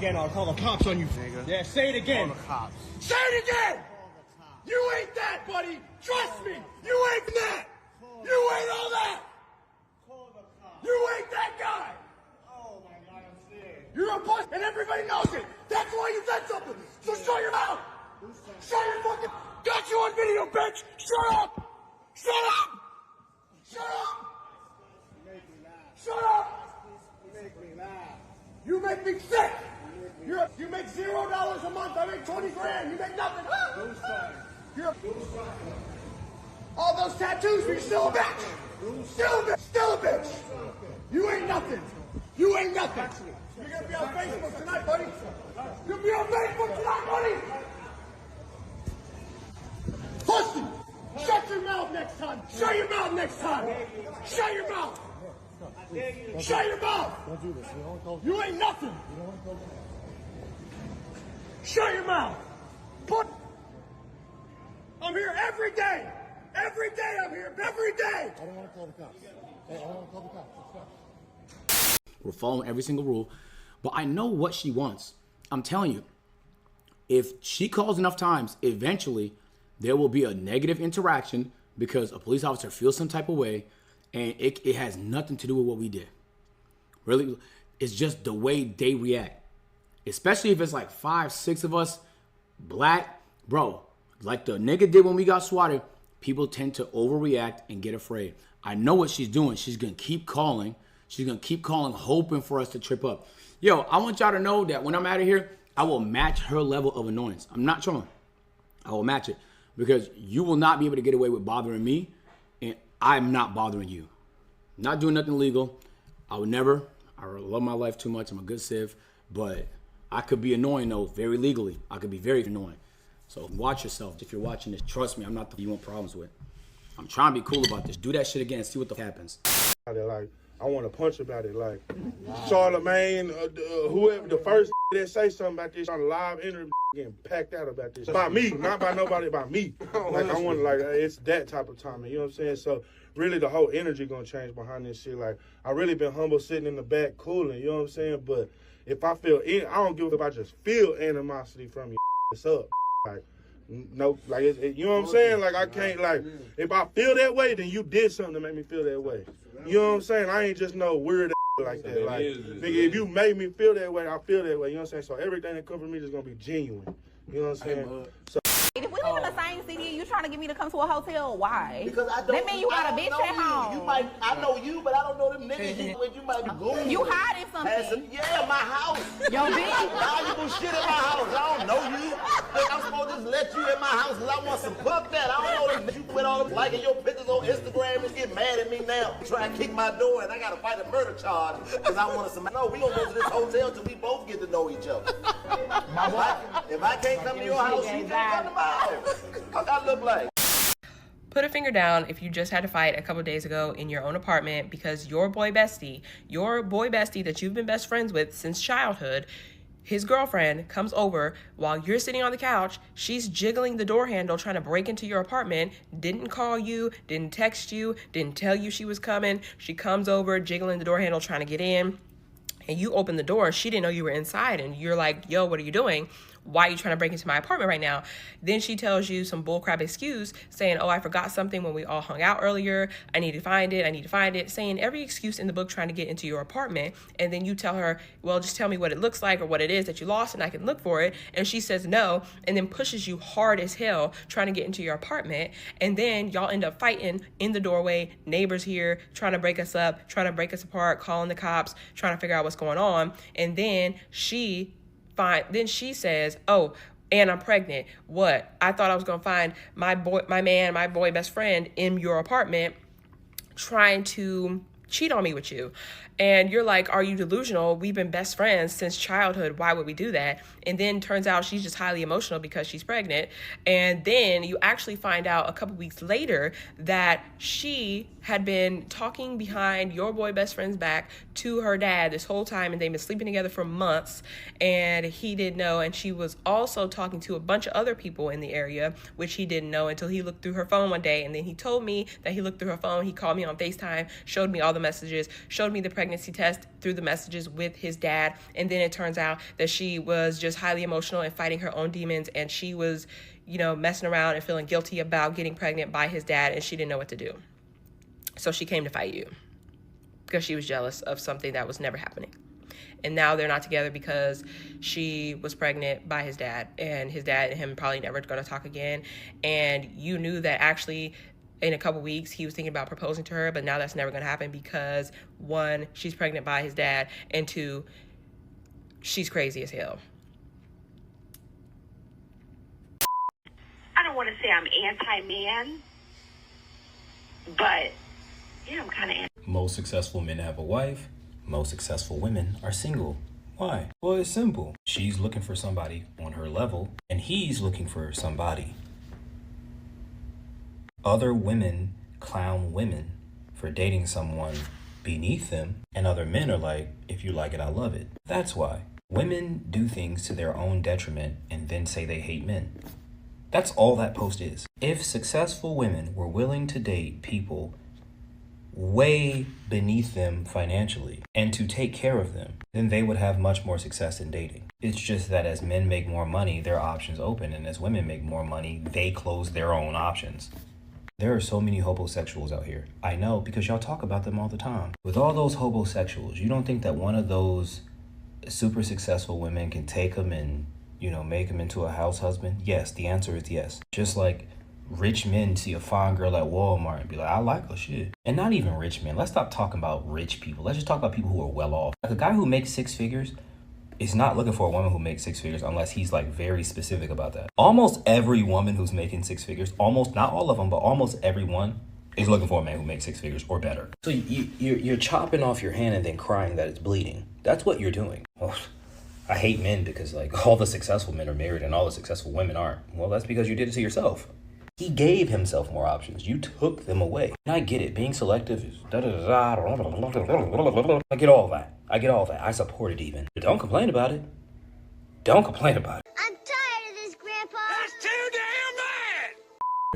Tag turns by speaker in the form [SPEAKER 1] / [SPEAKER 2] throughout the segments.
[SPEAKER 1] again, I'll call the cops on you.
[SPEAKER 2] Nigga.
[SPEAKER 1] Yeah, say it again.
[SPEAKER 2] Call the cops.
[SPEAKER 1] Say it again! You ain't that, buddy! Trust me! You ain't that! You ain't all that! You ain't that guy!
[SPEAKER 2] Oh my God, I'm scared.
[SPEAKER 1] You're a puss, and everybody knows it! That's why you said something! So shut your mouth! Shut your fucking... Got you on video, bitch! Shut up! Shut up! Shut up!
[SPEAKER 2] You make me laugh.
[SPEAKER 1] Shut up!
[SPEAKER 2] You make me laugh.
[SPEAKER 1] You make me sick! You make $0 a month, I make 20 grand, you make nothing! All those tattoos, but you're still a bitch! Still a bitch! Still a bitch! You ain't nothing! You ain't nothing! You're gonna be on Facebook tonight, buddy! You'll be on Facebook tonight, buddy! Pussy! Shut your mouth next time! Shut your mouth next time! Shut your mouth! Shut your mouth!
[SPEAKER 3] Don't do this.
[SPEAKER 1] You ain't nothing! Shut your mouth! Put... I'm here every day! Every day I'm here! Every day!
[SPEAKER 3] I don't want to call the cops. Hey, I don't want to call the cops.
[SPEAKER 4] We're following every single rule, but I know what she wants. I'm telling you, if she calls enough times, eventually there will be a negative interaction because a police officer feels some type of way, and it has nothing to do with what we did. Really, it's just the way they react. Especially if it's like 5, 6 of us, black, bro, like the nigga did when we got swatted, people tend to overreact and get afraid. I know what she's doing. She's going to keep calling. She's going to keep calling, hoping for us to trip up. Yo, I want y'all to know that when I'm out of here, I will match her level of annoyance. I'm not trolling. I will match it because you will not be able to get away with bothering me, and I'm not bothering you. Not doing nothing illegal. I would never. I love my life too much. I'm a good civ, but I could be annoying, though, very legally. I could be very annoying. So watch yourself. If you're watching this, trust me, I'm not the you want problems with. I'm trying to be cool about this. Do that shit again and see what the happens.
[SPEAKER 5] Like, I want to punch about it. Like, Charlemagne, whoever, the first that say something about this on a live interview getting packed out about this. By me, not by nobody, by me. Like, I want to, like, it's that type of time. You know what I'm saying? So, really, the whole energy going to change behind this shit. Like, I really been humble sitting in the back cooling. You know what I'm saying? But if I feel, I don't give a fuck if I just feel animosity from you. It's up. Like, no, like, you know what I'm saying? Like, I can't, like, if I feel that way, then you did something to make me feel that way. You know what I'm saying? I ain't just no weird like that. Like, nigga, if you made me feel that way, I feel that way. You know what I'm saying? So everything that comes from me is going to be genuine. You know what I'm saying? So.
[SPEAKER 6] If we live in the same city and you trying to get me to come to a hotel, why?
[SPEAKER 7] Because I don't.
[SPEAKER 6] That mean you got a bitch at home.
[SPEAKER 7] You might. I know you, but I don't know them niggas. You might be goons.
[SPEAKER 6] You hiding something?
[SPEAKER 7] Yeah, my house.
[SPEAKER 6] Yo, bitch.
[SPEAKER 7] Valuable shit in my house. I don't know you. Think I'm supposed to just let you in my house because I want some fuck that. I don't know that you quit all them liking your pictures on Instagram and get mad at me now. Try and kick my door and I gotta fight a murder charge because I wanted some. No, we gonna go to this hotel till we both get to know each other. If I can't come to your house, you can't come to my house. What I look like?
[SPEAKER 8] Put a finger down if you just had to fight a couple days ago in your own apartment because your boy bestie that you've been best friends with since childhood, his girlfriend comes over while you're sitting on the couch. She's jiggling the door handle trying to break into your apartment, didn't call you, didn't text you, didn't tell you she was coming. She comes over, jiggling the door handle trying to get in, and you open the door. She didn't know you were inside, and you're like, yo, what are you doing? Why are you trying to break into my apartment right now? Then she tells you some bullcrap excuse saying, oh, I forgot something when we all hung out earlier. I need to find it, saying every excuse in the book trying to get into your apartment. And then you tell her, well, just tell me what it looks like or what it is that you lost and I can look for it. And she says no, and then pushes you hard as hell trying to get into your apartment. And then y'all end up fighting in the doorway, neighbors here, trying to break us up, trying to break us apart, calling the cops, trying to figure out what's going on. And then she says, oh, and I'm pregnant. What? I thought I was going to find my boy best friend in your apartment trying to cheat on me with you. And you're like, are you delusional? We've been best friends since childhood. Why would we do that? And then turns out she's just highly emotional because she's pregnant. And then you actually find out a couple weeks later that she had been talking behind your boy best friend's back to her dad this whole time, and they've been sleeping together for months, and he didn't know. And she was also talking to a bunch of other people in the area, which he didn't know until he looked through her phone one day. And then he told me that he looked through her phone. He called me on FaceTime, showed me all the messages, showed me the pregnancy test through the messages with his dad. And then it turns out that she was just highly emotional and fighting her own demons, and she was, you know, messing around and feeling guilty about getting pregnant by his dad, and she didn't know what to do. So she came to fight you because she was jealous of something that was never happening. And now they're not together because she was pregnant by his dad, and his dad and him probably never going to talk again. And you knew that actually in a couple weeks he was thinking about proposing to her, but now that's never going to happen because, one, she's pregnant by his dad, and two, she's crazy as hell.
[SPEAKER 9] I don't want to say I'm anti-man, but yeah, I'm kind of.
[SPEAKER 10] Most successful men have a wife. Most successful women are single. Why? Well, it's simple. She's looking for somebody on her level, and he's looking for somebody. Other women clown women for dating someone beneath them, and other men are like, if you like it, I love it. That's why. Women do things to their own detriment and then say they hate men. That's all that post is. If successful women were willing to date people way beneath them financially and to take care of them, then they would have much more success in dating. It's just that as men make more money, their options open, and as women make more money, they close their own options. There are so many homosexuals out here. I know, because y'all talk about them all the time. With all those homosexuals, you don't think that one of those super successful women can take them and, you know, make him into a house husband? Yes, the answer is yes. Just like rich men see a fine girl at Walmart and be like, I like her shit. And not even rich men. Let's stop talking about rich people. Let's just talk about people who are well off. Like a guy who makes 6 figures is not looking for a woman who makes 6 figures unless he's like very specific about that. Almost every woman who's making 6 figures, almost, not all of them, but almost everyone is looking for a man who makes 6 figures or better. So you're chopping off your hand and then crying that it's bleeding. That's what you're doing. Well, I hate men because like all the successful men are married and all the successful women aren't. Well, that's because you did it to yourself. He gave himself more options. You took them away. And I get it. Being selective is I get all that. I support it even. But don't complain about it. Don't complain about it.
[SPEAKER 11] I'm tired of this, Grandpa. That's too damn bad.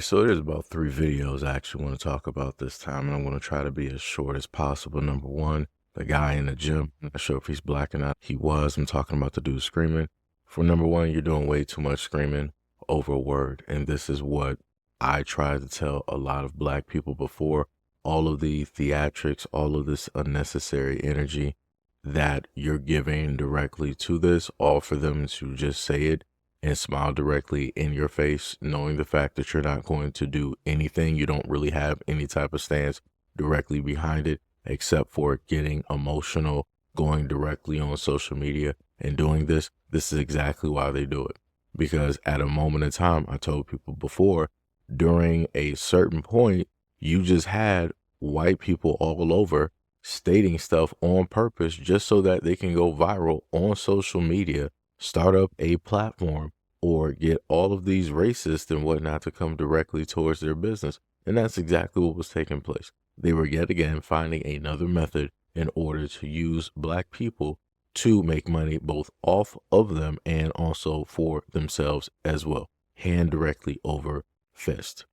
[SPEAKER 5] So there's about 3 videos I actually want to talk about this time, and I'm going to try to be as short as possible. Number 1, the guy in the gym. I'm not sure if he's black or not. He was. I'm talking about the dude screaming. For number 1, you're doing way too much screaming over a word, and this is what I tried to tell a lot of black people before. All of the theatrics, all of this unnecessary energy that you're giving directly to this, all for them to just say it and smile directly in your face, knowing the fact that you're not going to do anything. You don't really have any type of stance directly behind it, except for getting emotional, going directly on social media and doing this. This is exactly why they do it. Because at a moment in time, I told people before, during a certain point, you just had white people all over stating stuff on purpose just so that they can go viral on social media, start up a platform, or get all of these racists and whatnot to come directly towards their business. And that's exactly what was taking place. They were yet again finding another method in order to use black people to make money both off of them and also for themselves as well. Hand directly over fist.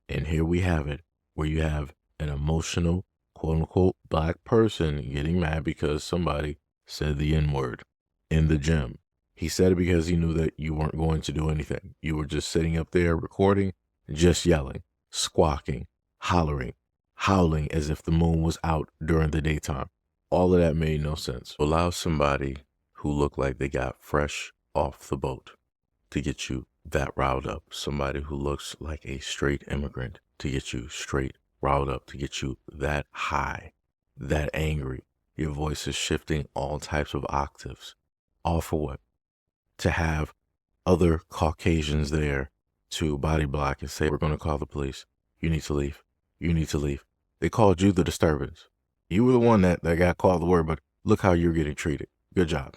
[SPEAKER 5] And here we have it, where you have an emotional, quote unquote, black person getting mad because somebody said the N-word in the gym. He said it because he knew that you weren't going to do anything. You were just sitting up there recording, just yelling, squawking, hollering, howling as if the moon was out during the daytime. All of that made no sense. Allow somebody who looked like they got fresh off the boat to get you that riled up. Somebody who looks like a straight immigrant to get you straight riled up, to get you that high, that angry. Your voice is shifting all types of octaves. All for what? To have other Caucasians there to body block and say, we're going to call the police. You need to leave. You need to leave. They called you the disturbance. You were the one that got called the word, but look how you're getting treated. Good job.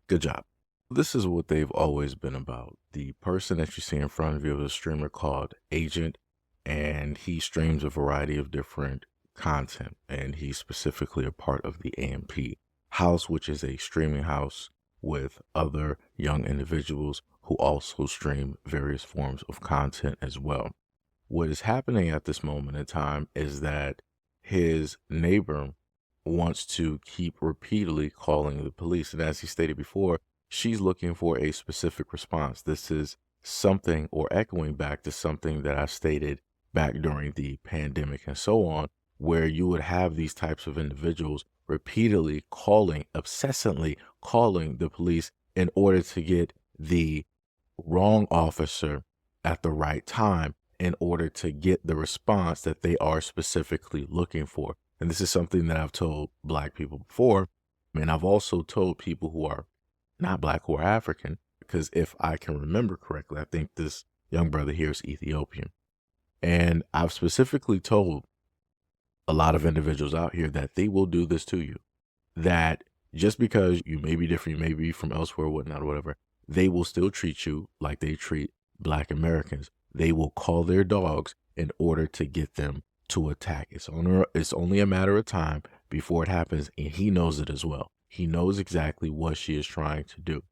[SPEAKER 5] Good job. This is what they've always been about. The person that you see in front of you is a streamer called Agent
[SPEAKER 12] and he streams a variety of different content, and he's specifically a part of the AMP house, which is a streaming house with other young individuals who also stream various forms of content as well. What is happening at this moment in time is that his neighbor wants to keep repeatedly calling the police. And as he stated before, she's looking for a specific response. This is something, or echoing back to something that I stated back during the pandemic and so on, where you would have these types of individuals repeatedly calling, obsessively calling the police in order to get the wrong officer at the right time, in order to get the response that they are specifically looking for. And this is something that I've told Black people before. And I've also told people who are not Black, who are African, because if I can remember correctly, I think this young brother here is Ethiopian. And I've specifically told a lot of individuals out here that they will do this to you. That just because you may be different, you may be from elsewhere, whatnot, or whatever, they will still treat you like they treat Black Americans. They will call their dogs in order to get them to attack. It's only a matter of time before it happens, and he knows it as well. He knows exactly what she is trying to do.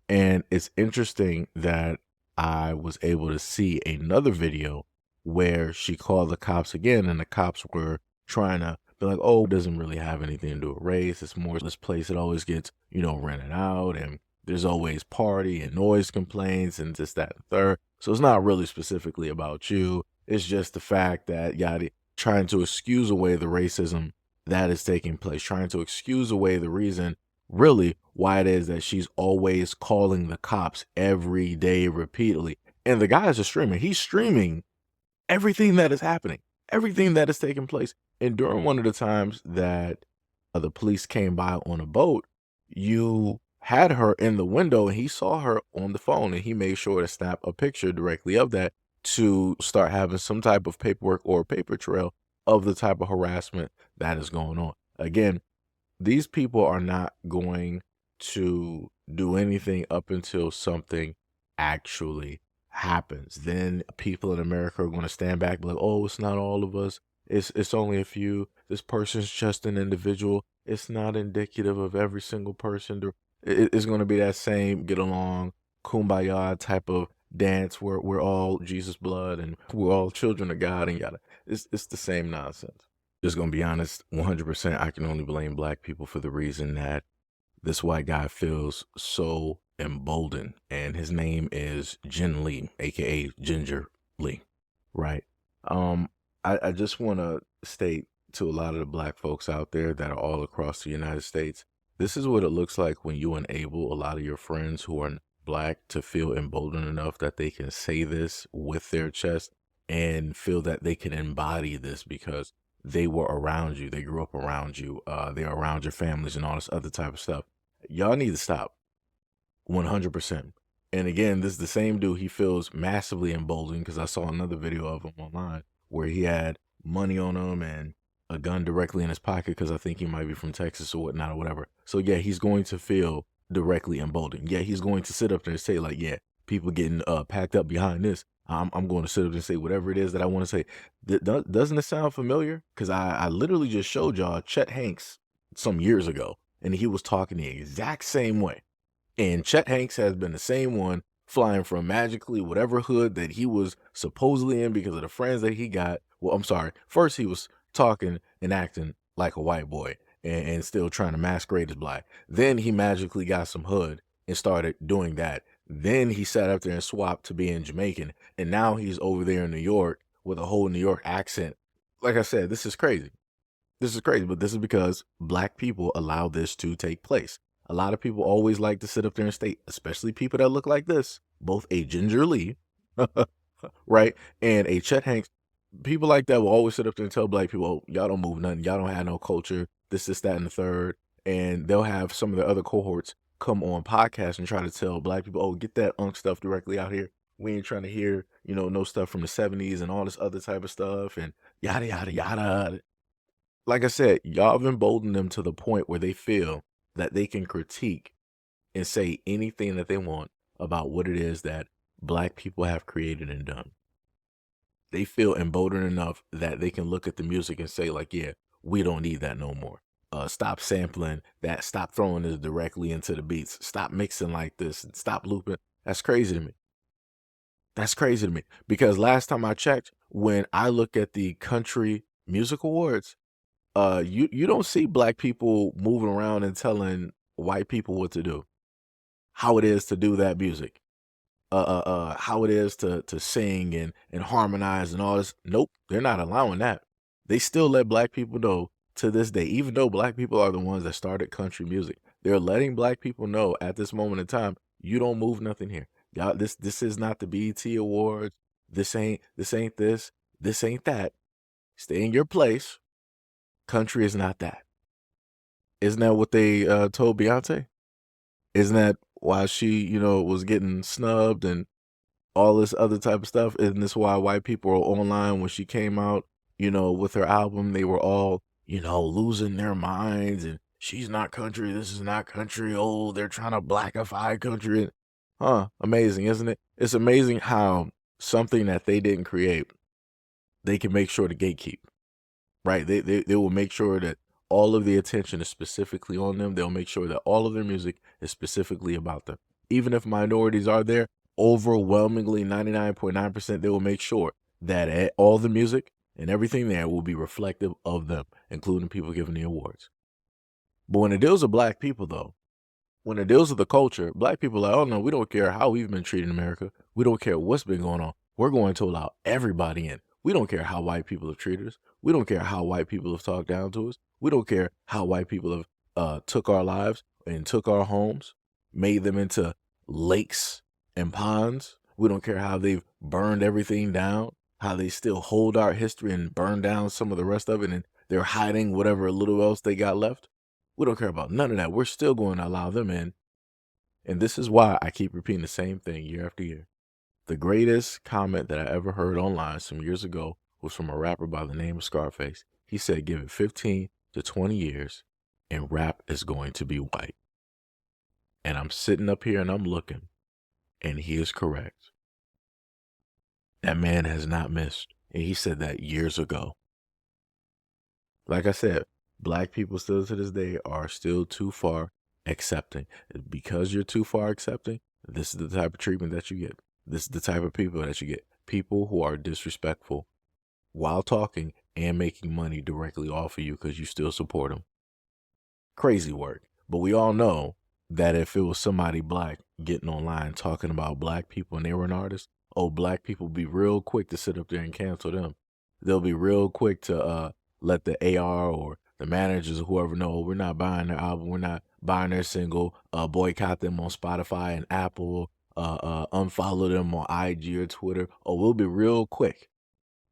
[SPEAKER 12] And it's interesting that I was able to see another video where she called the cops again, and the cops were trying to be like, oh, it doesn't really have anything to do with race. It's more this place that always gets, rented out, and there's always party and noise complaints and this, that, and third. So it's not really specifically about you. It's just the fact that trying to excuse away the racism that is taking place, trying to excuse away the reason really why it is that she's always calling the cops every day repeatedly. And the guy is a streamer. He's streaming everything that is happening, everything that is taking place. And during one of the times that the police came by on a boat, you had her in the window, and he saw her on the phone, and he made sure to snap a picture directly of that to start having some type of paperwork or paper trail of the type of harassment that is going on. Again, these people are not going to do anything up until something actually happens. Then people in America are going to stand back and be like, oh, it's not all of us. It's only a few. This person's just an individual. It's not indicative of every single person. It's going to be that same get along, kumbaya type of dance where we're all Jesus blood and we're all children of God and yada. It's the same nonsense. Just going to be honest, 100%, I can only blame Black people for the reason that this white guy feels so emboldened, and his name is Jin Lee, aka Ginger Lee, right? I just want to state to a lot of the Black folks out there that are all across the United States, this is what it looks like when you enable a lot of your friends who are Black to feel emboldened enough that they can say this with their chest and feel that they can embody this because they were around you, they grew up around you, they're around your families and all this other type of stuff. Y'all need to stop. 100%. And again, this is the same dude, he feels massively emboldened because I saw another video of him online where he had money on him and a gun directly in his pocket because I think he might be from Texas or whatnot or whatever. So yeah, he's going to feel directly emboldened. Yeah, he's going to sit up there and say like, yeah, people getting packed up behind this. I'm going to sit up and say whatever it is that I want to say. Doesn't it sound familiar? Because I literally just showed y'all Chet Hanks some years ago, and he was talking the exact same way. And Chet Hanks has been the same one flying from magically whatever hood that he was supposedly in because of the friends that he got. Well, I'm sorry. First, he was talking and acting like a white boy and still trying to masquerade as Black. Then he magically got some hood and started doing that. Then he sat up there and swapped to being Jamaican. And now he's over there in New York with a whole New York accent. Like I said, this is crazy. This is crazy, but this is because Black people allow this to take place. A lot of people always like to sit up there and state, especially people that look like this, both a Ginger Lee, right, and a Chet Hanks. People like that will always sit up there and tell Black people, oh, y'all don't move nothing. Y'all don't have no culture. This, that, and the third. And they'll have some of the other cohorts come on podcasts and try to tell Black people, oh, get that unk stuff directly out here. We ain't trying to hear, no stuff from the 70s and all this other type of stuff and yada, yada, yada. Like I said, y'all have emboldened them to the point where they feel that they can critique and say anything that they want about what it is that Black people have created and done. They feel emboldened enough that they can look at the music and say, like, yeah, we don't need that no more. Stop sampling that. Stop throwing this directly into the beats. Stop mixing like this. Stop looping. That's crazy to me. That's crazy to me. Because last time I checked, when I look at the Country Music Awards, you don't see black people moving around and telling white people what to do, how it is to do that music, how it is to sing and harmonize and all this. Nope, they're not allowing that. They still let black people know to this day, even though black people are the ones that started country music, they're letting black people know at this moment in time, you don't move nothing here. Y'all, this is not the BET Awards. This ain't this. This ain't that. Stay in your place. Country is not that. Isn't that what they told Beyonce? Isn't that why she, was getting snubbed and all this other type of stuff? Isn't this why white people are online when she came out, with her album? They were all, losing their minds and she's not country. This is not country. Oh, they're trying to blackify country. Amazing, isn't it? It's amazing how something that they didn't create, they can make sure to gatekeep, right? They will make sure that all of the attention is specifically on them. They'll make sure that all of their music is specifically about them. Even if minorities are there, overwhelmingly 99.9%, they will make sure that all the music and everything there will be reflective of them, including people giving the awards. But when it deals with black people, though, when it deals with the culture, black people are like, oh no, we don't care how we've been treated in America. We don't care what's been going on. We're going to allow everybody in. We don't care how white people have treated us. We don't care how white people have talked down to us. We don't care how white people have took our lives and took our homes, made them into lakes and ponds. We don't care how they've burned everything down, how they still hold our history and burn down some of the rest of it, and they're hiding whatever little else they got left. We don't care about none of that. We're still going to allow them in. And this is why I keep repeating the same thing year after year. The greatest comment that I ever heard online some years ago was from a rapper by the name of Scarface. He said, give it 15 to 20 years and rap is going to be white. And I'm sitting up here and I'm looking, and he is correct. That man has not missed. And he said that years ago. Like I said, black people still to this day are still too far accepting. Because you're too far accepting, this is the type of treatment that you get. This is the type of people that you get. People who are disrespectful while talking and making money directly off of you because you still support them. Crazy work. But we all know that if it was somebody black getting online talking about black people and they were an artist, black people be real quick to sit up there and cancel them. They'll be real quick to let the AR or the managers or whoever know, we're not buying their album, we're not buying their single, boycott them on Spotify and Apple, unfollow them on IG or Twitter. We'll be real quick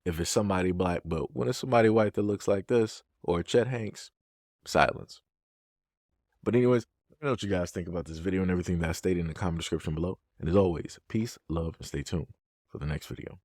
[SPEAKER 12] if it's somebody black. But when it's somebody white that looks like this, or Chet Hanks, silence. But anyways, let me know what you guys think about this video and everything that I stated in the comment description below. And as always, peace, love, and stay tuned for the next video.